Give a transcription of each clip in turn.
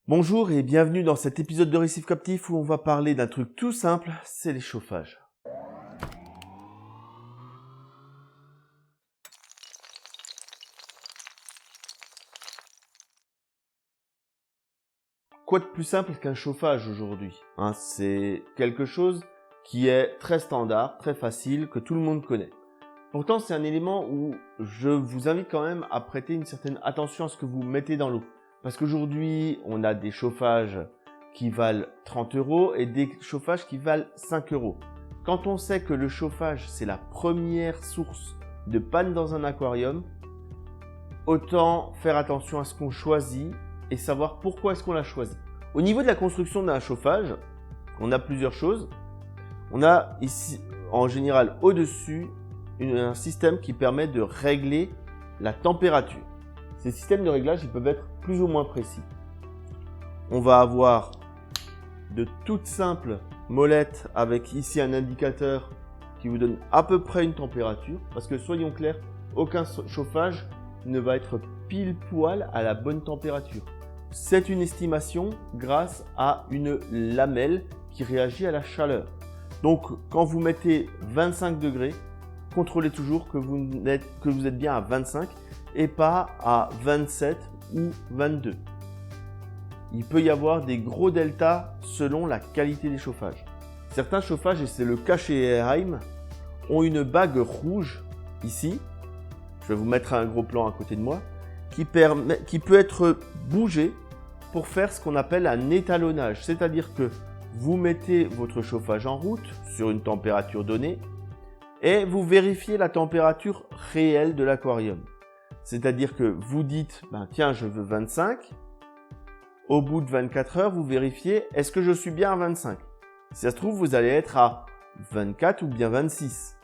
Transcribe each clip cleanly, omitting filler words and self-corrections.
Bonjour et bienvenue dans cet épisode de Récif Captif où on va parler d'un truc tout simple, c'est les chauffages. Quoi de plus simple qu'un chauffage aujourd'hui, c'est quelque chose qui est très standard, très facile, que tout le monde connaît. Pourtant, c'est un élément où je vous invite quand même à prêter une certaine attention à ce que vous mettez dans l'eau. Parce qu'aujourd'hui, on a des chauffages qui valent 30 € et des chauffages qui valent 5 €. Quand on sait que le chauffage, c'est la première source de panne dans un aquarium, autant faire attention à ce qu'on choisit et savoir pourquoi est-ce qu'on l'a choisi. Au niveau de la construction d'un chauffage, on a plusieurs choses. On a ici, en général, au-dessus, un système qui permet de régler la température. Ces systèmes de réglage, ils peuvent être plus ou moins précis. On va avoir de toutes simples molettes avec ici un indicateur qui vous donne à peu près une température. Parce que soyons clairs, aucun chauffage ne va être pile poil à la bonne température. C'est une estimation grâce à une lamelle qui réagit à la chaleur. Donc quand vous mettez 25 degrés, contrôlez toujours que vous êtes bien à 25 et pas à 27 ou 22. Il peut y avoir des gros deltas selon la qualité des chauffages. Certains chauffages, et c'est le cas chez Eheim, ont une bague rouge ici. Je vais vous mettre un gros plan à côté de moi qui peut être bougé pour faire ce qu'on appelle un étalonnage. C'est-à-dire que vous mettez votre chauffage en route sur une température donnée et vous vérifiez la température réelle de l'aquarium. C'est-à-dire que vous dites, tiens, je veux 25. Au bout de 24 heures, vous vérifiez, est-ce que je suis bien à 25 ? Si ça se trouve, vous allez être à 24 ou bien 26.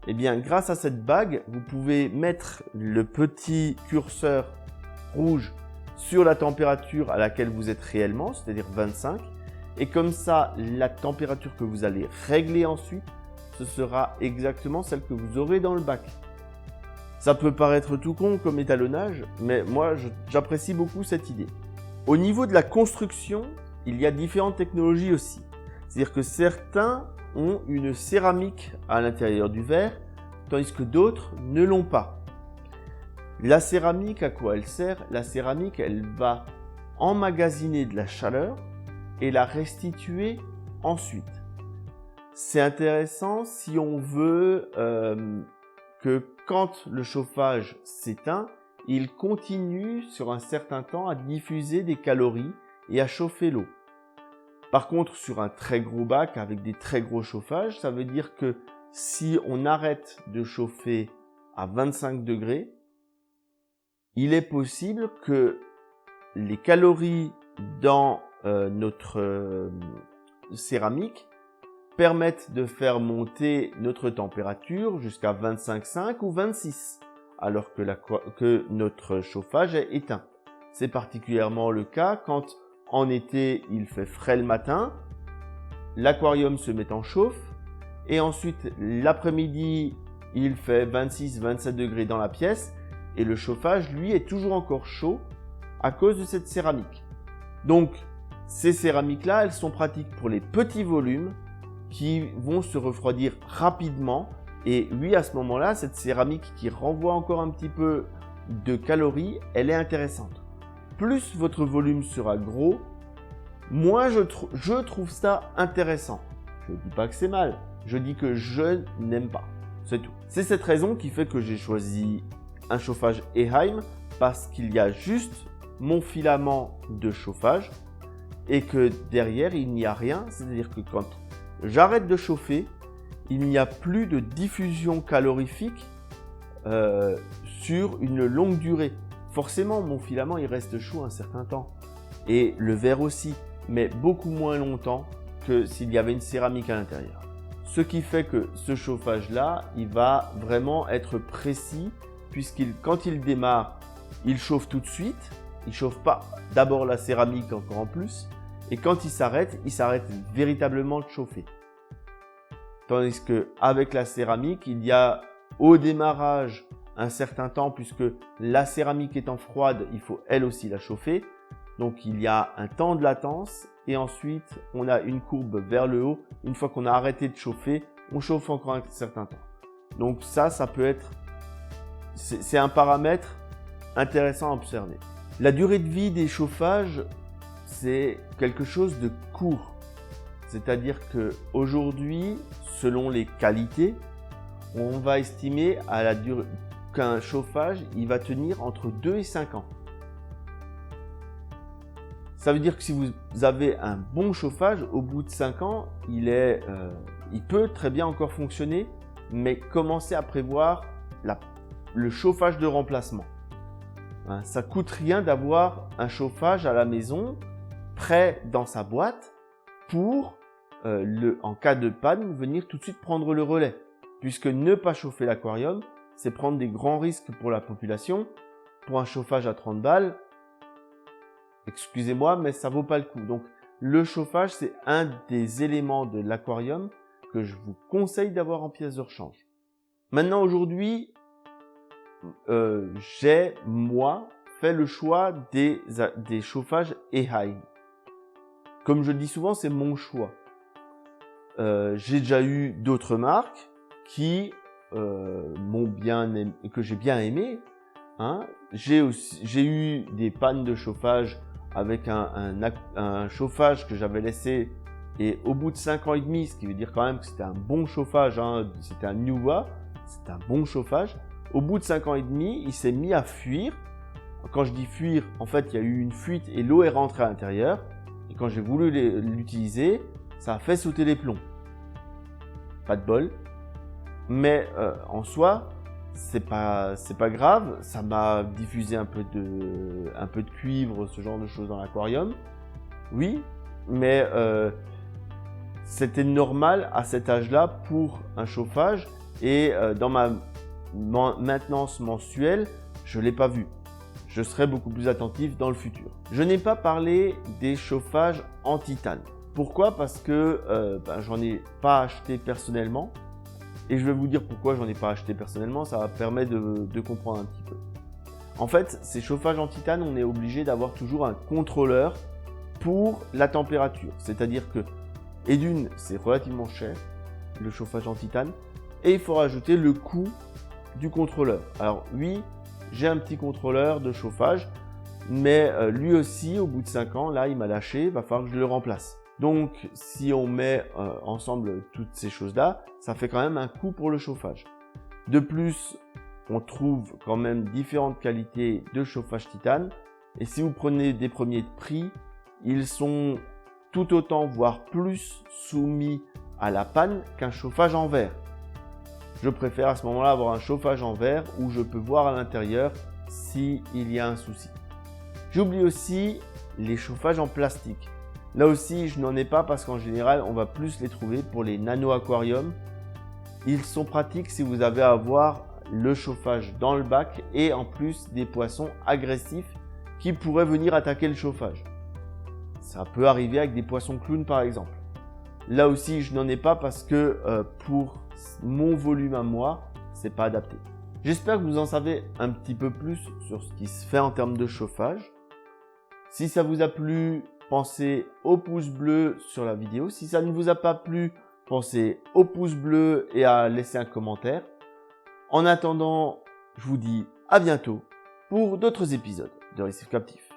Eh bien, grâce à cette bague, vous pouvez mettre le petit curseur rouge sur la température à laquelle vous êtes réellement, c'est-à-dire 25. Et comme ça, la température que vous allez régler ensuite, ce sera exactement celle que vous aurez dans le bac. Ça peut paraître tout con comme étalonnage, mais moi, j'apprécie beaucoup cette idée. Au niveau de la construction, il y a différentes technologies aussi. C'est-à-dire que certains ont une céramique à l'intérieur du verre, tandis que d'autres ne l'ont pas. La céramique, à quoi elle sert ? La céramique, elle va emmagasiner de la chaleur et la restituer ensuite. C'est intéressant si on veut que quand le chauffage s'éteint, il continue sur un certain temps à diffuser des calories et à chauffer l'eau. Par contre, sur un très gros bac avec des très gros chauffages, ça veut dire que si on arrête de chauffer à 25 degrés, il est possible que les calories dans notre céramique permettent de faire monter notre température jusqu'à 25,5 ou 26, alors que notre chauffage est éteint. C'est particulièrement le cas quand en été il fait frais le matin, l'aquarium se met en chauffe et ensuite l'après-midi il fait 26-27 degrés dans la pièce et le chauffage lui est toujours encore chaud à cause de cette céramique. Donc ces céramiques-là, elles sont pratiques pour les petits volumes qui vont se refroidir rapidement. Et oui, à ce moment-là, cette céramique qui renvoie encore un petit peu de calories, elle est intéressante. Plus votre volume sera gros, moins je trouve ça intéressant. Je ne dis pas que c'est mal, je dis que je n'aime pas. C'est tout. C'est cette raison qui fait que j'ai choisi un chauffage Eheim parce qu'il y a juste mon filament de chauffage et que derrière, il n'y a rien. C'est-à-dire que quand j'arrête de chauffer, il n'y a plus de diffusion calorifique sur une longue durée. Forcément, mon filament, il reste chaud un certain temps. Et le verre aussi, mais beaucoup moins longtemps que s'il y avait une céramique à l'intérieur. Ce qui fait que ce chauffage-là, il va vraiment être précis, quand il démarre, il chauffe tout de suite. Il ne chauffe pas d'abord la céramique encore en plus. Et quand il s'arrête véritablement de chauffer. Tandis qu'avec la céramique, il y a au démarrage un certain temps, puisque la céramike étant froide, il faut elle aussi la chauffer. Donc il y a un temps de latence et ensuite on a une courbe vers le haut. Une fois qu'on a arrêté de chauffer, on chauffe encore un certain temps. Donc ça peut être, c'est un paramètre intéressant à observer. La durée de vie des chauffages, c'est quelque chose de court. C'est-à-dire que aujourd'hui, selon les qualités, on va estimer à la durée qu'un chauffage, il va tenir entre 2 et 5 ans. Ça veut dire que si vous avez un bon chauffage, au bout de 5 ans, il peut très bien encore fonctionner, mais commencez à prévoir le chauffage de remplacement. Hein, ça coûte rien d'avoir un chauffage à la maison, prêt dans sa boîte, pour, en cas de panne, venir tout de suite prendre le relais. Puisque ne pas chauffer l'aquarium, c'est prendre des grands risques pour la population. Pour un chauffage à 30 balles, excusez-moi, mais ça vaut pas le coup. Donc, le chauffage, c'est un des éléments de l'aquarium que je vous conseille d'avoir en pièce de rechange. Maintenant, aujourd'hui, j'ai, moi, fait le choix des chauffages Eheim. Comme je le dis souvent, c'est mon choix. J'ai déjà eu d'autres marques qui que j'ai bien aimé. Hein. J'ai eu des pannes de chauffage avec un chauffage que j'avais laissé et au bout de 5 ans et demi, ce qui veut dire quand même que c'était un bon chauffage, hein, c'était un Nuwa, c'était un bon chauffage. Au bout de 5 ans et demi, il s'est mis à fuir. Quand je dis fuir, en fait, il y a eu une fuite et l'eau est rentrée à l'intérieur. Et quand j'ai voulu l'utiliser, ça a fait sauter les plombs. Pas de bol. Mais en soi, c'est pas grave. Ça m'a diffusé un peu de cuivre, ce genre de choses dans l'aquarium. Oui, mais c'était normal à cet âge-là pour un chauffage. Et dans ma maintenance mensuelle, je ne l'ai pas vu. Je serai beaucoup plus attentif dans le futur. Je n'ai pas parlé des chauffages en titane. Pourquoi? Parce que j'en ai pas acheté personnellement. Et je vais vous dire pourquoi j'en ai pas acheté personnellement. Ça va permettre de comprendre un petit peu. En fait, ces chauffages en titane, on est obligé d'avoir toujours un contrôleur pour la température. C'est-à-dire que, et d'une, c'est relativement cher, le chauffage en titane. Et il faut rajouter le coût du contrôleur. Alors oui, j'ai un petit contrôleur de chauffage, mais lui aussi, au bout de 5 ans, là, il m'a lâché, il va falloir que je le remplace. Donc, si on met ensemble toutes ces choses-là, ça fait quand même un coût pour le chauffage. De plus, on trouve quand même différentes qualités de chauffage titane. Et si vous prenez des premiers de prix, ils sont tout autant, voire plus, soumis à la panne qu'un chauffage en verre. Je préfère à ce moment-là avoir un chauffage en verre où je peux voir à l'intérieur s'il y a un souci. J'oublie aussi les chauffages en plastique. Là aussi, je n'en ai pas parce qu'en général, on va plus les trouver pour les nano-aquariums. Ils sont pratiques si vous avez à avoir le chauffage dans le bac et en plus des poissons agressifs qui pourraient venir attaquer le chauffage. Ça peut arriver avec des poissons clowns par exemple. Là aussi, je n'en ai pas parce que pour mon volume à moi, c'est pas adapté. J'espère que vous en savez un petit peu plus sur ce qui se fait en termes de chauffage. Si ça vous a plu, pensez au pouce bleu sur la vidéo. Si ça ne vous a pas plu, pensez au pouce bleu et à laisser un commentaire. En attendant, je vous dis à bientôt pour d'autres épisodes de Récif Captif.